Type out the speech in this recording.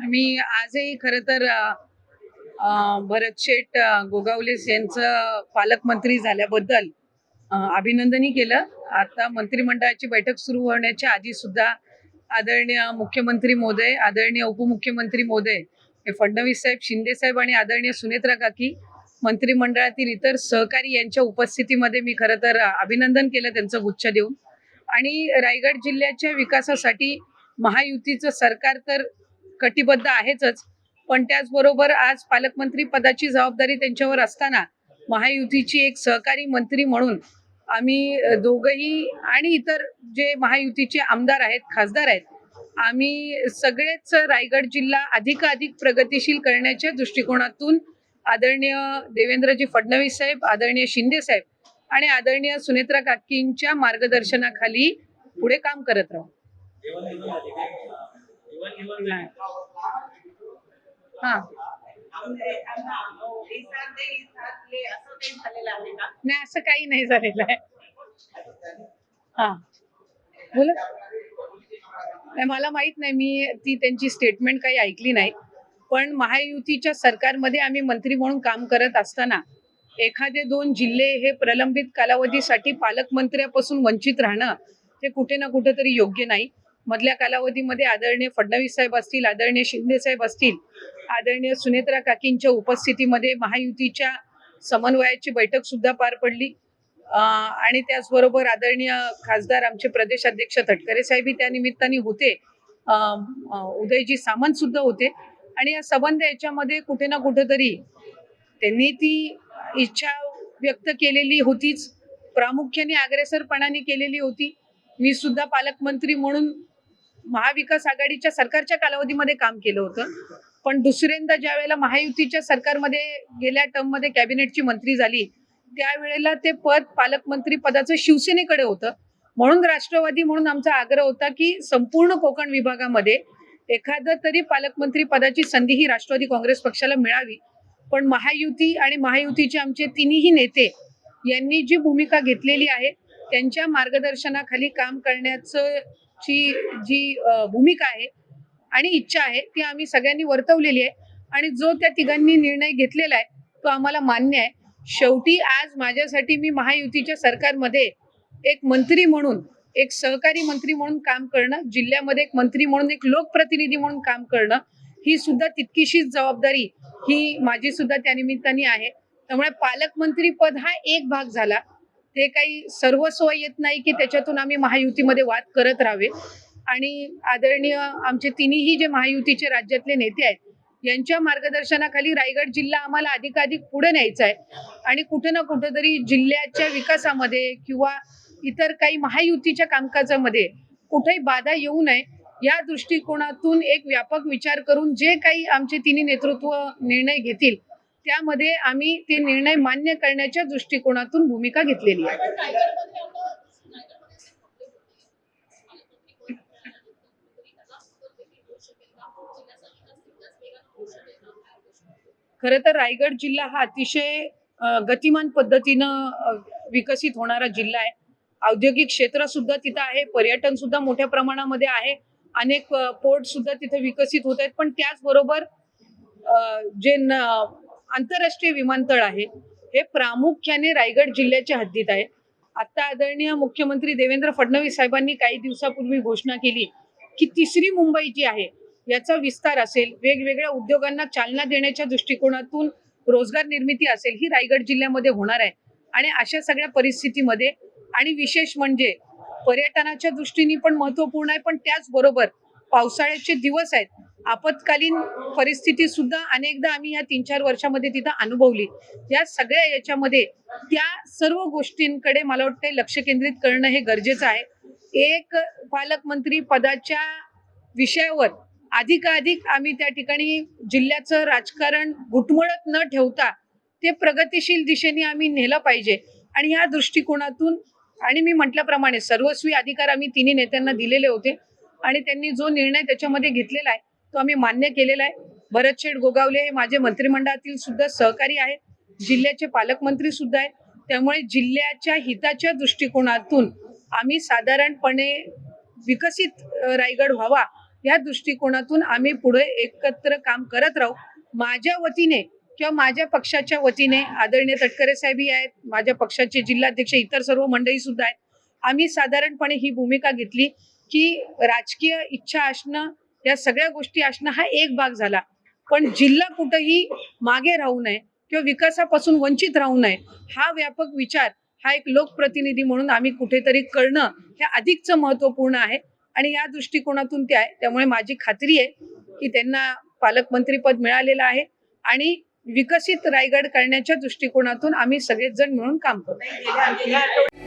मी आजही खरं तर भरत शेठ गोगावलेस यांचं पालकमंत्री झाल्याबद्दल अभिनंदनही केलं. आता मंत्रिमंडळाची बैठक सुरू होण्याच्या आधी सुद्धा आदरणीय मुख्यमंत्री महोदय, आदरणीय उपमुख्यमंत्री महोदय हे फडणवीस साहेब, शिंदे साहेब आणि आदरणीय सुनेत्रा काकी, मंत्रिमंडळातील इतर सहकारी यांच्या उपस्थितीमध्ये मी खरं तर अभिनंदन केलं त्यांचं गुच्छ देऊन. आणि रायगड जिल्ह्याच्या विकासासाठी महायुतीचं सरकार तर कटिबद्ध आहेच, पण त्याचबरोबर आज पालकमंत्री पदाची जबाबदारी त्यांच्यावर असताना महायुतीची एक सहकारी मंत्री म्हणून आम्ही दोघंही आणि इतर जे महायुतीचे आमदार आहेत, खासदार आहेत, आम्ही सगळेच रायगड जिल्हा अधिकाधिक प्रगतिशील करण्याच्या दृष्टिकोनातून आदरणीय देवेंद्रजी फडणवीस साहेब, आदरणीय शिंदे साहेब आणि आदरणीय सुनेत्रा काकींच्या मार्गदर्शनाखाली पुढे काम करत राहू. हा, नाही असं काही नाही झालेलं आहे. हा, बोला. मला माहित नाही, मी ती त्यांची स्टेटमेंट काही ऐकली नाही. पण महायुतीच्या सरकारमध्ये आम्ही मंत्री म्हणून काम करत असताना एखादे 2 जिल्हे हे प्रलंबित कालावधीसाठी पालकमंत्र्यापासून वंचित राहणं हे कुठे ना कुठेतरी योग्य नाही. मधल्या कालावधीमध्ये आदरणीय फडणवीस साहेब असतील, आदरणीय शिंदे साहेब असतील, आदरणीय सुनेत्रा काकींच्या उपस्थितीमध्ये महायुतीच्या समन्वयाची बैठक सुद्धा पार पडली. आणि त्याचबरोबर आदरणीय खासदार आमचे प्रदेश अध्यक्ष तटकरे साहेबही त्या निमित्ताने होते, उदयजी सामंत सुद्धा होते. आणि या संबंध याच्यामध्ये कुठे ना कुठेतरी त्यांनी ती इच्छा व्यक्त केलेली होतीच, प्रामुख्याने अग्रेसरपणाने केलेली होती. मी सुद्धा पालकमंत्री म्हणून महाविकास आघाडीच्या सरकारच्या कालावधीमध्ये काम केलं होतं, पण दुसऱ्यांदा ज्या वेळेला महायुतीच्या सरकारमध्ये गेल्या टर्ममध्ये कॅबिनेटची मंत्री झाली त्यावेळेला ते पद पालकमंत्री पदाचं शिवसेनेकडे होतं. म्हणून राष्ट्रवादी म्हणून आमचा आग्रह होता की संपूर्ण कोकण विभागामध्ये एखादं तरी पालकमंत्री पदाची संधी ही राष्ट्रवादी काँग्रेस पक्षाला मिळावी. पण महायुती आणि महायुतीचे आमचे तिन्ही नेते यांनी जी भूमिका घेतलेली आहे त्यांच्या मार्गदर्शनाखाली काम करण्याचं जी भूमिका आहे आणि इच्छा आहे ती आम्ही सगळ्यांनी वर्तवलेली आहे. आणि जो त्या तिघांनी निर्णय घेतलेला आहे तो आम्हाला मान्य आहे. शेवटी आज माझ्यासाठी मी महायुतीच्या सरकारमध्ये एक मंत्री म्हणून, एक सहकारी मंत्री म्हणून काम करणं, जिल्ह्यामध्ये एक मंत्री म्हणून, एक लोकप्रतिनिधी म्हणून काम करणं ही सुद्धा तितकीशीच जबाबदारी ही माझी सुद्धा त्या निमित्ताने आहे. त्यामुळे पालकमंत्री पद हा एक भाग झाला, ते काही सर्वस्व येत नाही की त्याच्यातून आम्ही महायुतीमध्ये वाद करत राहावे. आणि आदरणीय आमचे तिन्ही जे महायुतीचे राज्यातले नेते आहेत यांच्या मार्गदर्शनाखाली रायगड जिल्हा आम्हाला अधिकाधिक पुढे न्यायचा आहे. आणि कुठे ना कुठेतरी जिल्ह्याच्या विकासामध्ये किंवा इतर काही महायुतीच्या कामकाजामध्ये कुठेही बाधा येऊ नये या दृष्टिकोनातून एक व्यापक विचार करून जे काही आमचे तिन्ही नेतृत्व निर्णय घेतील त्यामध्ये आम्ही ते निर्णय मान्य करण्याच्या दृष्टिकोनातून भूमिका घेतलेली आहे. खरं तर रायगड जिल्हा हा अतिशय गतिमान पद्धतीनं विकसित होणारा जिल्हा आहे. औद्योगिक क्षेत्र सुद्धा तिथं आहे, पर्यटन सुद्धा मोठ्या प्रमाणामध्ये आहे, अनेक पोर्ट सुद्धा तिथे विकसित होत आहेत. पण त्याचबरोबर जे आंतरराष्ट्रीय विमानतळ आहे हे प्रामुख्याने रायगड जिल्ह्याच्या हद्दीत आहे. आता आदरणीय मुख्यमंत्री देवेंद्र फडणवीस साहेबांनी काही दिवसापूर्वी घोषणा केली की 3री मुंबई जी आहे याचा विस्तार असेल, वेगवेगळ्या उद्योगांना चालना देण्याच्या दृष्टिकोनातून रोजगार निर्मिती असेल ही रायगड जिल्ह्यामध्ये होणार आहे. आणि अशा सगळ्या परिस्थितीमध्ये आणि विशेष म्हणजे पर्यटनाच्या दृष्टीने पण महत्त्वपूर्ण आहे, पण त्याचबरोबर पावसाळ्याचे दिवस आहेत, आपत्कालीन परिस्थिती सुद्धा अनेकदा आम्ही या 3-4 वर्षामध्ये तिथं अनुभवली. या सगळ्या याच्यामध्ये त्या सर्व गोष्टींकडे मला वाटतं लक्ष केंद्रित करणं हे गरजेचं आहे. एक पालकमंत्री पदाच्या विषयावर अधिकाधिक आम्ही त्या ठिकाणी जिल्ह्याचं राजकारण घुटमळत न ठेवता ते प्रगतिशील दिशेने आम्ही नेलं पाहिजे. आणि या दृष्टिकोनातून आणि मी म्हटल्याप्रमाणे सर्वस्वी अधिकार आम्ही तिन्ही नेत्यांना दिलेले होते आणि त्यांनी जो निर्णय त्याच्यामध्ये घेतलेला आहे तो आम्ही मान्य केलेला आहे. भरत शेठ गोगावले हे माझे मंत्रिमंडळातील सुद्धा सहकारी आहेत, जिल्ह्याचे पालकमंत्री सुद्धा आहेत. त्यामुळे जिल्ह्याच्या हिताच्या दृष्टिकोनातून आम्ही साधारणपणे विकसित रायगड व्हावा या दृष्टिकोनातून आम्ही पुढे एकत्र काम करत राहू. माझ्या वतीने किंवा माझ्या पक्षाच्या वतीने आदरणीय तटकरे साहेबही आहेत, माझ्या पक्षाचे जिल्हाध्यक्ष, इतर सर्व मंडळी सुद्धा आहेत. आम्ही साधारणपणे ही भूमिका घेतली की राजकीय इच्छा असणं, या सगळ्या गोष्टी असणं हा एक भाग झाला, पण जिल्हा कुठेही मागे राहू नये किंवा विकासापासून वंचित राहू नये हा व्यापक विचार हा एक लोकप्रतिनिधी म्हणून आम्ही कुठेतरी करणं हे अधिकचं महत्त्वपूर्ण आहे आणि या दृष्टिकोनातून ते आहे. त्यामुळे माझी खात्री आहे की त्यांना पालकमंत्रीपद मिळालेलं आहे आणि विकसित रायगड करण्याच्या दृष्टिकोनातून आम्ही सगळेच जण मिळून काम करू.